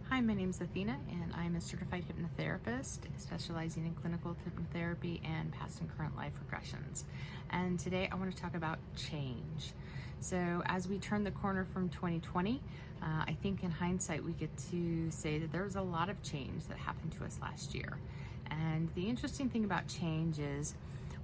Hi, my name is Athena, and I'm a certified hypnotherapist specializing in clinical hypnotherapy and past and current life regressions. And today I want to talk about change. So, as we turn the corner from 2020, I think in hindsight we get to say that there was a lot of change that happened to us last year. And the interesting thing about change is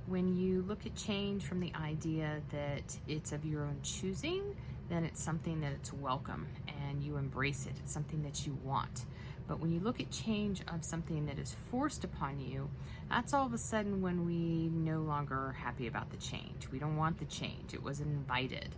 when you look at change from the idea that it's of your own choosing, then it's something that it's welcome and you embrace it. It's something that you want. But when you look at change of something that is forced upon you, that's all of a sudden when we no longer are happy about the change. We don't want the change. It wasn't invited.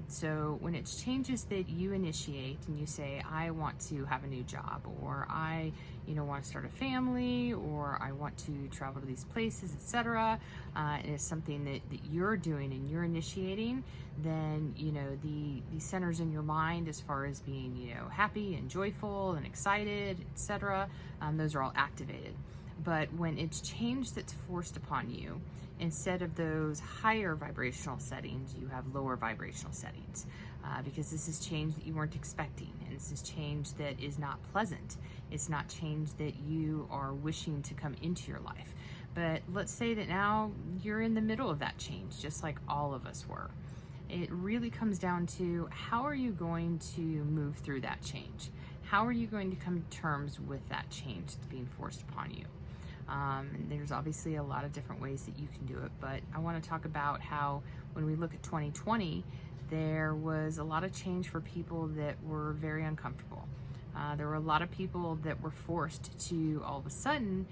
So when it's changes that you initiate and you say, I want to have a new job, or I, want to start a family, or I want to travel to these places, etc., and it's something that you're doing and you're initiating, then, the centers in your mind as far as being, happy and joyful and excited, etc., those are all activated. But when it's change that's forced upon you, instead of those higher vibrational settings, you have lower vibrational settings, because this is change that you weren't expecting, and this is change that is not pleasant. It's not change that you are wishing to come into your life. But let's say that now you're in the middle of that change, just like all of us were. It really comes down to how are you going to move through that change? How are you going to come to terms with that change that's being forced upon you? And there's obviously a lot of different ways that you can do it, but I want to talk about how when we look at 2020, there was a lot of change for people that were very uncomfortable. There were a lot of people that were forced to all of a sudden,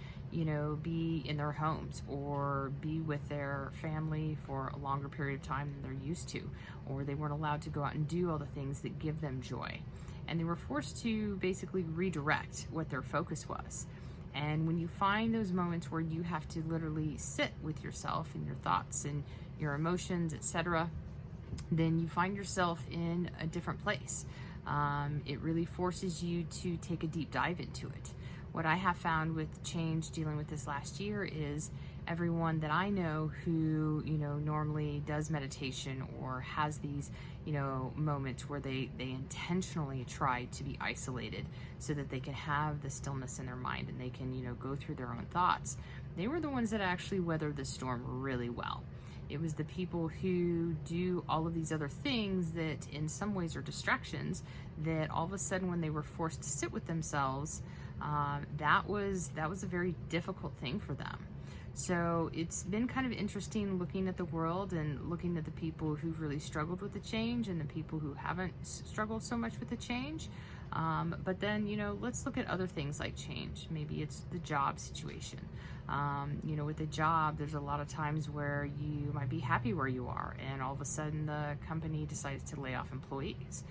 be in their homes or be with their family for a longer period of time than they're used to, or they weren't allowed to go out and do all the things that give them joy. And they were forced to basically redirect what their focus was. And when you find those moments where you have to literally sit with yourself and your thoughts and your emotions, etc., then you find yourself in a different place. It really forces you to take a deep dive into it. What I have found with change dealing with this last year is everyone that I know who, normally does meditation or has these, moments where they intentionally try to be isolated so that they can have the stillness in their mind and they can, go through their own thoughts. They were the ones that actually weathered the storm really well. It was the people who do all of these other things that in some ways are distractions that all of a sudden when they were forced to sit with themselves, that was a very difficult thing for them. So it's been kind of interesting looking at the world and looking at the people who've really struggled with the change and the people who haven't struggled so much with the change. But then, let's look at other things like change. Maybe it's the job situation. With the job, there's a lot of times where you might be happy where you are, and all of a sudden the company decides to lay off employees.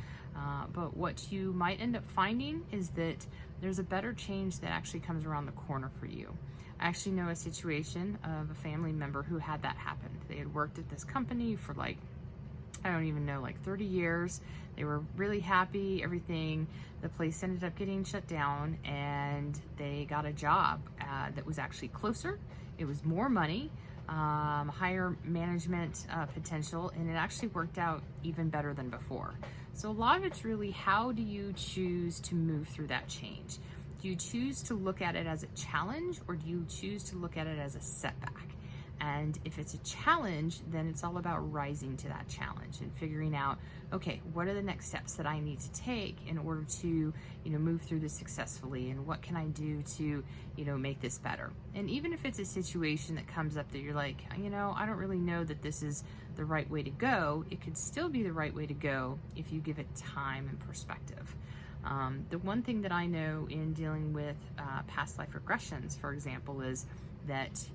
But what you might end up finding is that there's a better change that actually comes around the corner for you. I actually know a situation of a family member who had that happen. They had worked at this company for like 30 years. They were really happy, everything. The place ended up getting shut down and they got a job that was actually closer. It was more money, higher management potential, and it actually worked out even better than before. So a lot of it's really how do you choose to move through that change? Do you choose to look at it as a challenge, or do you choose to look at it as a setback? And if it's a challenge, then it's all about rising to that challenge and figuring out, okay, what are the next steps that I need to take in order to, move through this successfully, and what can I do to, make this better? And even if it's a situation that comes up that you're like, I don't really know that this is the right way to go, it could still be the right way to go if you give it time and perspective. The one thing that I know in dealing with past life regressions, for example, is that,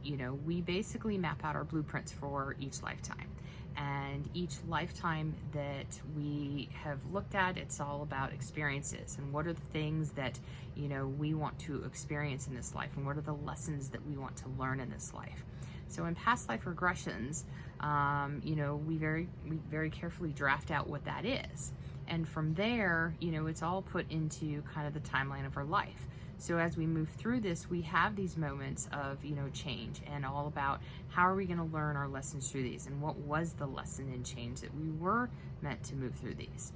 we basically map out our blueprints for each lifetime. And each lifetime that we have looked at, it's all about experiences and what are the things that, we want to experience in this life, and what are the lessons that we want to learn in this life. So in past life regressions, we very carefully draft out what that is. And from there, it's all put into kind of the timeline of our life. So as we move through this, we have these moments of, change, and all about how are we going to learn our lessons through these, and what was the lesson in change that we were meant to move through these.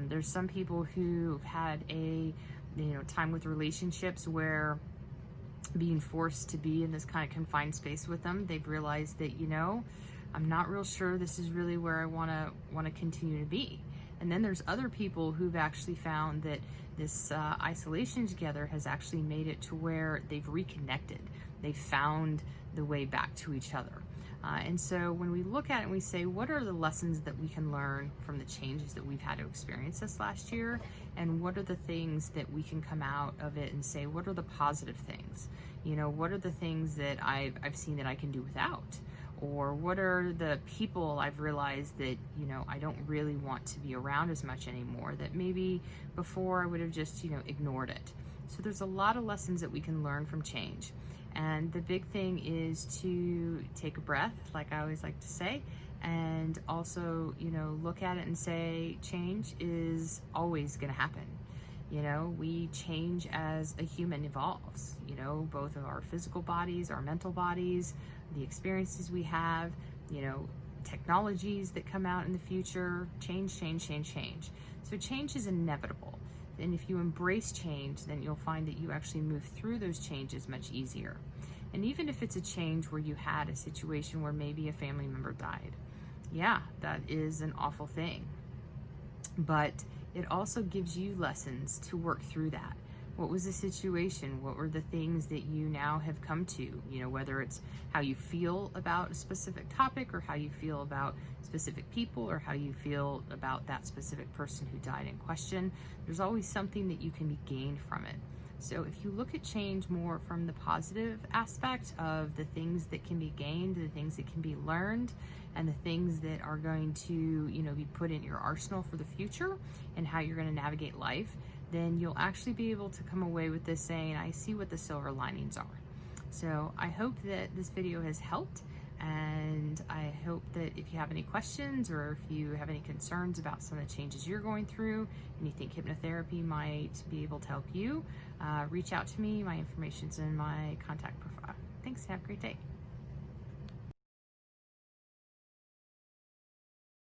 There's some people who've had a time with relationships where being forced to be in this kind of confined space with them, they've realized that, I'm not real sure this is really where I want to continue to be. And then there's other people who've actually found that this isolation together has actually made it to where they've reconnected. They've found the way back to each other. And so when we look at it and we say, what are the lessons that we can learn from the changes that we've had to experience this last year? And what are the things that we can come out of it and say, what are the positive things? What are the things that I've seen that I can do without? Or what are the people I've realized that, I don't really want to be around as much anymore, that maybe before I would have just, ignored it. So there's a lot of lessons that we can learn from change. And the big thing is to take a breath, like I always like to say, and also, look at it and say, change is always going to happen. We change as a human evolves, both of our physical bodies, our mental bodies, the experiences we have, technologies that come out in the future, change. So change is inevitable. And if you embrace change, then you'll find that you actually move through those changes much easier. And even if it's a change where you had a situation where maybe a family member died, yeah, that is an awful thing. But it also gives you lessons to work through that. What was the situation? What were the things that you now have come to? Whether it's how you feel about a specific topic, or how you feel about specific people, or how you feel about that specific person who died in question. There's always something that you can be gained from it. So if you look at change more from the positive aspect of the things that can be gained, the things that can be learned, and the things that are going to, be put in your arsenal for the future and how you're going to navigate life, then you'll actually be able to come away with this saying, I see what the silver linings are. So I hope that this video has helped, and I hope that if you have any questions or if you have any concerns about some of the changes you're going through and you think hypnotherapy might be able to help you, reach out to me. My information's in my contact profile. Thanks. Have a great day.